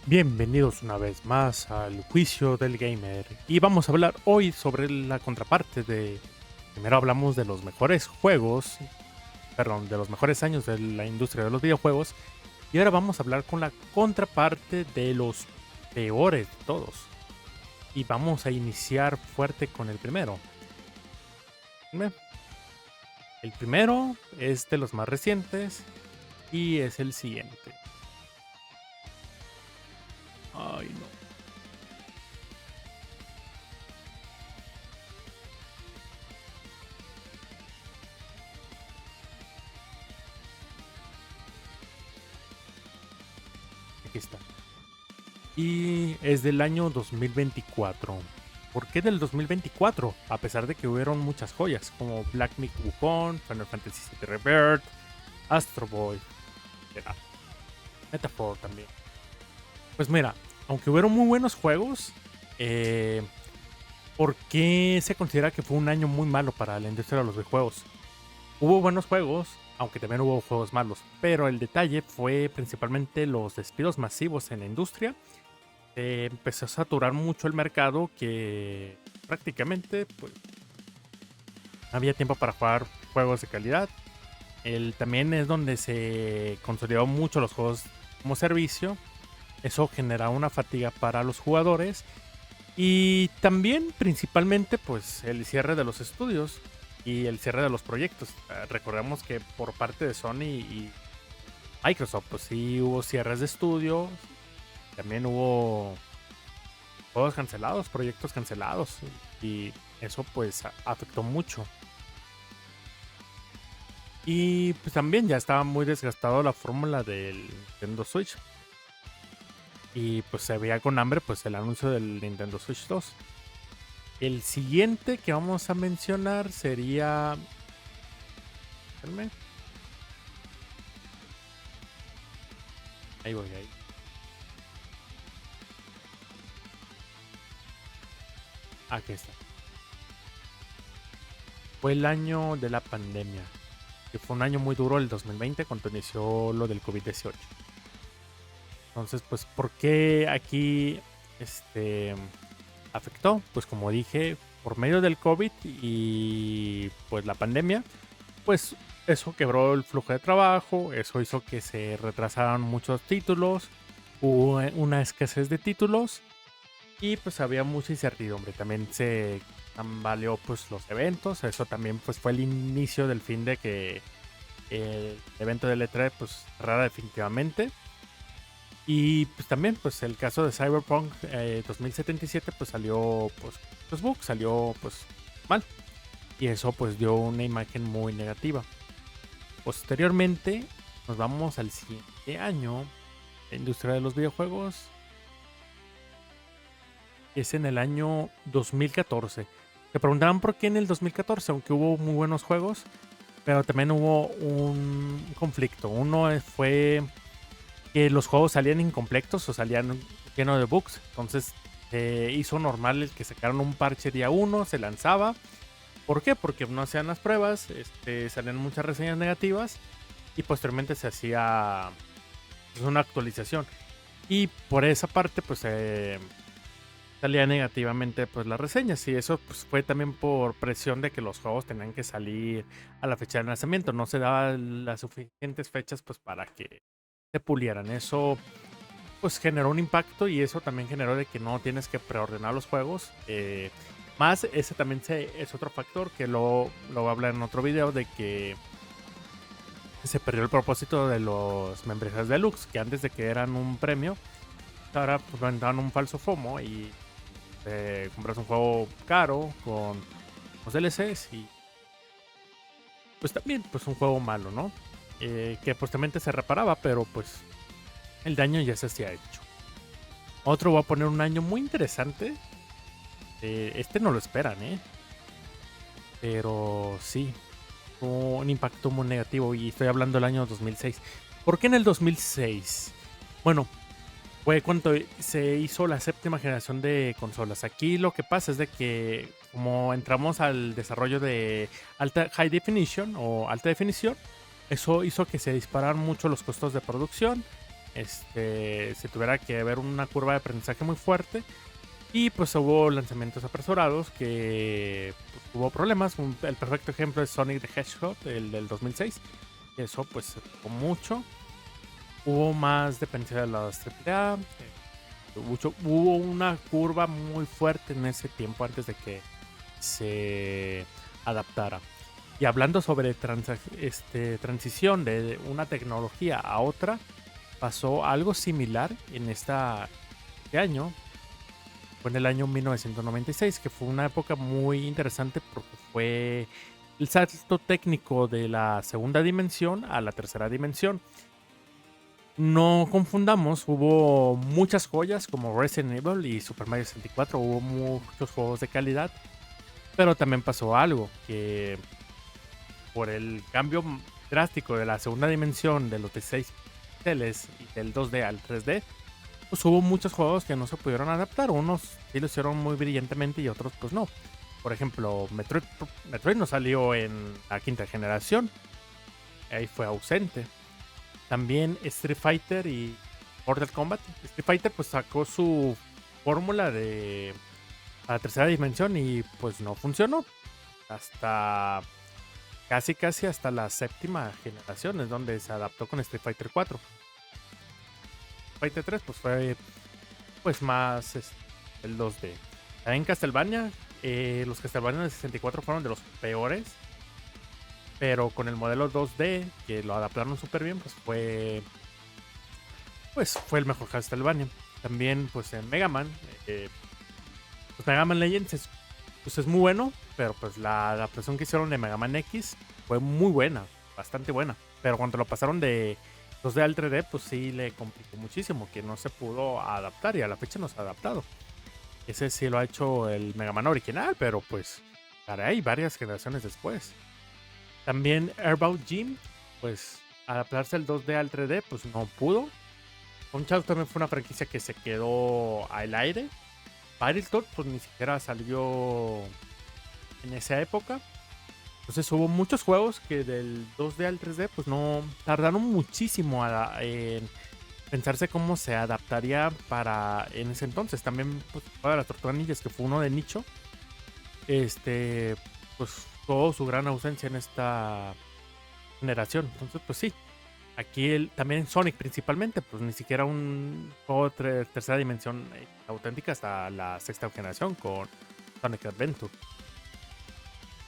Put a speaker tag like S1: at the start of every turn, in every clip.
S1: Bienvenidos una vez más al Juicio del Gamer y vamos a hablar hoy sobre la contraparte de... Primero hablamos de los mejores juegos, perdón, de los mejores años de la industria de los videojuegos y ahora vamos a hablar con la contraparte de los peores de todos. Y vamos a iniciar fuerte con el primero. Bien, el primero es de los más recientes y es el siguiente. Ay, no. Aquí está. Y es del año 2024. ¿Por qué del 2024? A pesar de que hubieron muchas joyas como Black Myth Wukong, Final Fantasy VII Rebirth, Astro Boy, etc. Metaphor también. Pues mira, aunque hubieron muy buenos juegos, eh, ¿por qué se considera que fue un año muy malo para la industria de los videojuegos? Hubo buenos juegos, aunque también hubo juegos malos, pero el detalle fue principalmente los despidos masivos en la industria. Empezó a saturar mucho el mercado que prácticamente pues, no había tiempo para jugar juegos de calidad. También es donde se consolidó mucho los juegos como servicio. Eso genera una fatiga para los jugadores. Y también principalmente pues el cierre de los estudios y el cierre de los proyectos. Recordemos que por parte de Sony y Microsoft pues sí hubo cierres de estudios. También hubo juegos cancelados, proyectos cancelados. Y eso pues afectó mucho. Y pues también ya estaba muy desgastado la fórmula del Nintendo Switch. Y pues se veía con hambre pues el anuncio del Nintendo Switch 2. El siguiente que vamos a mencionar sería... Espérame. Ahí voy, ahí. Aquí está. Fue el año de la pandemia. Que fue un año muy duro el 2020 cuando inició lo del COVID-18. Entonces, pues, ¿por qué aquí afectó? Pues como dije, por medio del COVID y pues la pandemia, pues eso quebró el flujo de trabajo, eso hizo que se retrasaran muchos títulos, hubo una escasez de títulos y pues había mucha incertidumbre. También se tambaleó pues los eventos, eso también pues fue el inicio del fin de que el evento del E3 pues cerrara definitivamente. Y pues también pues el caso de Cyberpunk 2077 pues salió pues bug, salió pues mal. Y eso pues dio una imagen muy negativa. Posteriormente nos vamos al siguiente año. La industria de los videojuegos es en el año 2014. Se preguntarán por qué en el 2014, aunque hubo muy buenos juegos, pero también hubo un conflicto. Uno fue que los juegos salían incompletos o salían llenos de bugs. Entonces hizo normal el que sacaron un parche día uno, se lanzaba. ¿Por qué? Porque no hacían las pruebas, salían muchas reseñas negativas y posteriormente se hacía pues, una actualización. Y por esa parte, pues salía negativamente pues las reseñas. Y eso pues fue también por presión de que los juegos tenían que salir a la fecha de lanzamiento. No se daban las suficientes fechas pues para que se pulieran. Eso pues generó un impacto y eso también generó de que no tienes que preordenar los juegos. Más ese también es otro factor que lo voy a hablar en otro video de que se perdió el propósito de los membresías deluxe, que antes de que eran un premio, ahora pues dan un falso FOMO y compras un juego caro con los DLCs y pues también pues un juego malo, ¿no? Que posteriormente se reparaba, pero pues el daño ya se hacía hecho. Otro voy a poner un año muy interesante. Este no lo esperan, ¿eh? Pero sí, tuvo un impacto muy negativo y estoy hablando del año 2006. ¿Por qué en el 2006? Bueno, fue cuando se hizo la séptima generación de consolas. Aquí lo que pasa es de que como entramos al desarrollo de high definition o alta definición, eso hizo que se dispararan mucho los costos de producción. se tuviera que ver una curva de aprendizaje muy fuerte. Y pues hubo lanzamientos apresurados que pues, hubo problemas. El perfecto ejemplo es Sonic the Hedgehog, el del 2006. Eso pues se tocó mucho. Hubo más dependencia de las AAA. Hubo una curva muy fuerte en ese tiempo antes de que se adaptara. Y hablando sobre transición de una tecnología a otra, pasó algo similar en este año. Fue en el año 1996, que fue una época muy interesante porque fue el salto técnico de la segunda dimensión a la tercera dimensión. No confundamos, hubo muchas joyas como Resident Evil y Super Mario 64, hubo muchos juegos de calidad, pero también pasó algo, que por el cambio drástico de la segunda dimensión de los 16 píxeles y del 2D al 3D, pues hubo muchos juegos que no se pudieron adaptar. Unos sí lo hicieron muy brillantemente y otros pues no. Por ejemplo, Metroid no salió en la quinta generación, ahí fue ausente. También Street Fighter y Mortal Kombat. Street Fighter pues sacó su fórmula de a la tercera dimensión y pues no funcionó. Hasta casi hasta la séptima generación es donde se adaptó con Street Fighter 4. Street Fighter 3 pues fue pues más el 2D. En Castlevania, los Castlevania de 64 fueron de los peores. Pero con el modelo 2D, que lo adaptaron súper bien, pues fue el mejor Castlevania. También, pues en Mega Man, pues Mega Man Legends es muy bueno, pero pues la adaptación que hicieron de Mega Man X fue muy buena, bastante buena. Pero cuando lo pasaron de 2D al 3D, pues sí le complicó muchísimo, que no se pudo adaptar y a la fecha no se ha adaptado. Ese sí lo ha hecho el Mega Man original, pero pues caray, varias generaciones después. También Airbound Jim, pues adaptarse al 2D al 3D, pues no pudo. Punch-Out también fue una franquicia que se quedó al aire. Battletoads, pues ni siquiera salió en esa época. Entonces hubo muchos juegos que del 2D al 3D, pues no tardaron muchísimo en pensarse cómo se adaptaría para en ese entonces. También, pues, para las Tortugas Ninjas, que fue uno de nicho. Pues tuvo su gran ausencia en esta generación. Entonces, pues sí. Aquí también Sonic principalmente, pues ni siquiera un juego de tercera dimensión auténtica hasta la sexta generación con Sonic Adventure.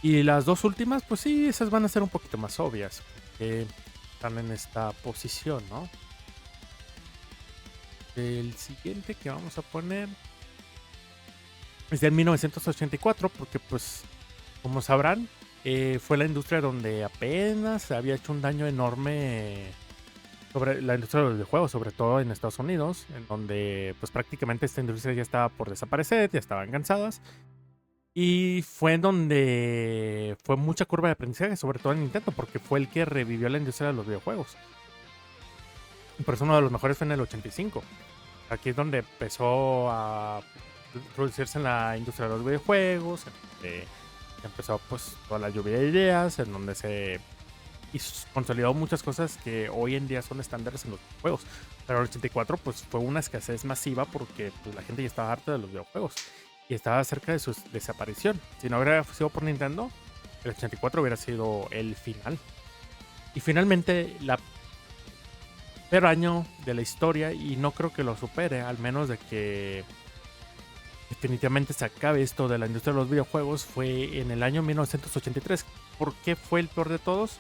S1: Y las dos últimas, pues sí, esas van a ser un poquito más obvias, porque están en esta posición, ¿no? El siguiente que vamos a poner es del 1984, porque pues como sabrán, fue la industria donde apenas se había hecho un daño enorme sobre la industria de los videojuegos, sobre todo en Estados Unidos, en donde pues prácticamente esta industria ya estaba por desaparecer, ya estaban cansadas. Y fue en donde fue mucha curva de aprendizaje, sobre todo en Nintendo, porque fue el que revivió la industria de los videojuegos. Y por eso uno de los mejores fue en el 85. Aquí es donde empezó a introducirse en la industria de los videojuegos, empezó pues toda la lluvia de ideas, en donde se consolidó muchas cosas que hoy en día son estándares en los videojuegos. Pero el 84 pues fue una escasez masiva porque pues, la gente ya estaba harta de los videojuegos y estaba cerca de su desaparición. Si no hubiera sido por Nintendo, el 84 hubiera sido el final. Y finalmente la peor año de la historia, y no creo que lo supere, al menos de que definitivamente se acabe esto de la industria de los videojuegos, fue en el año 1983. ¿Por qué fue el peor de todos?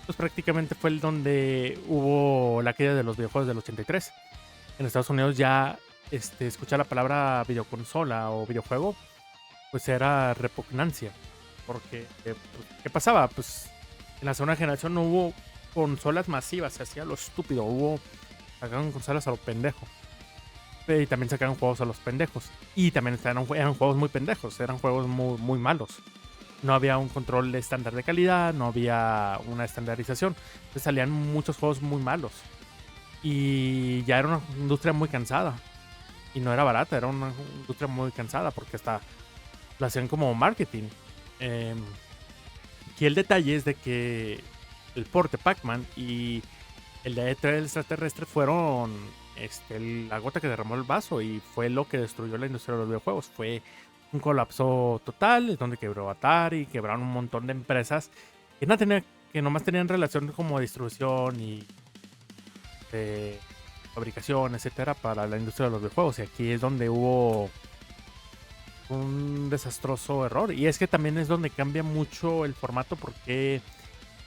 S1: Pues prácticamente fue el donde hubo la caída de los videojuegos del 83. En Estados Unidos ya escuchar la palabra videoconsola o videojuego, pues era repugnancia. Porque, ¿qué pasaba? Pues en la segunda generación no hubo consolas masivas, se hacía lo estúpido, sacaron consolas a lo pendejo. Y también sacaron juegos a los pendejos. Y también eran juegos muy pendejos, eran juegos muy, muy malos. No había un control estándar de calidad, no había una estandarización. Entonces salían muchos juegos muy malos. Y ya era una industria muy cansada. Y no era barata, era una industria muy cansada porque hasta lo hacían como marketing. Aquí el detalle es de que el port de Pac-Man y el de el extraterrestre fueron la gota que derramó el vaso y fue lo que destruyó la industria de los videojuegos. Fue un colapso total, es donde quebró Atari, quebraron un montón de empresas que, no tenía, que nomás tenían relación como distribución y eh, fabricación, etcétera, para la industria de los videojuegos. Y aquí es donde hubo un desastroso error. Y es que también es donde cambia mucho el formato porque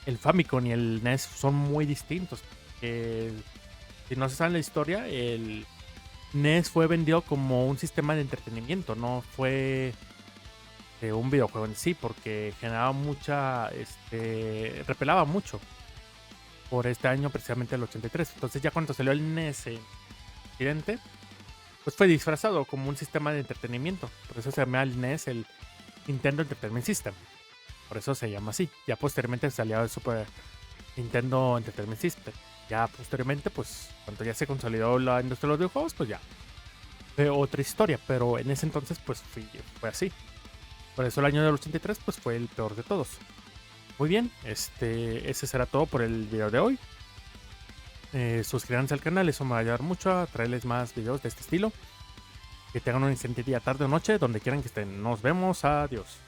S1: el Famicom y el NES son muy distintos. Si no se sabe la historia, el NES fue vendido como un sistema de entretenimiento, no fue un videojuego en sí, porque generaba repelaba mucho por este año, precisamente el 83. Entonces ya cuando salió el NES en Occidente, pues fue disfrazado como un sistema de entretenimiento. Por eso se llama el NES el Nintendo Entertainment System. Por eso se llama así. Ya posteriormente salió el Super Nintendo Entertainment System. Ya posteriormente, pues, cuando ya se consolidó la industria de los videojuegos, pues ya fue otra historia. Pero en ese entonces, pues, fue así. Por eso el año del 83, pues, fue el peor de todos. Muy bien, ese será todo por el video de hoy. Suscríbanse al canal, eso me va a ayudar mucho a traerles más videos de este estilo. Que tengan un excelente día, tarde o noche, donde quieran que estén. Nos vemos, adiós.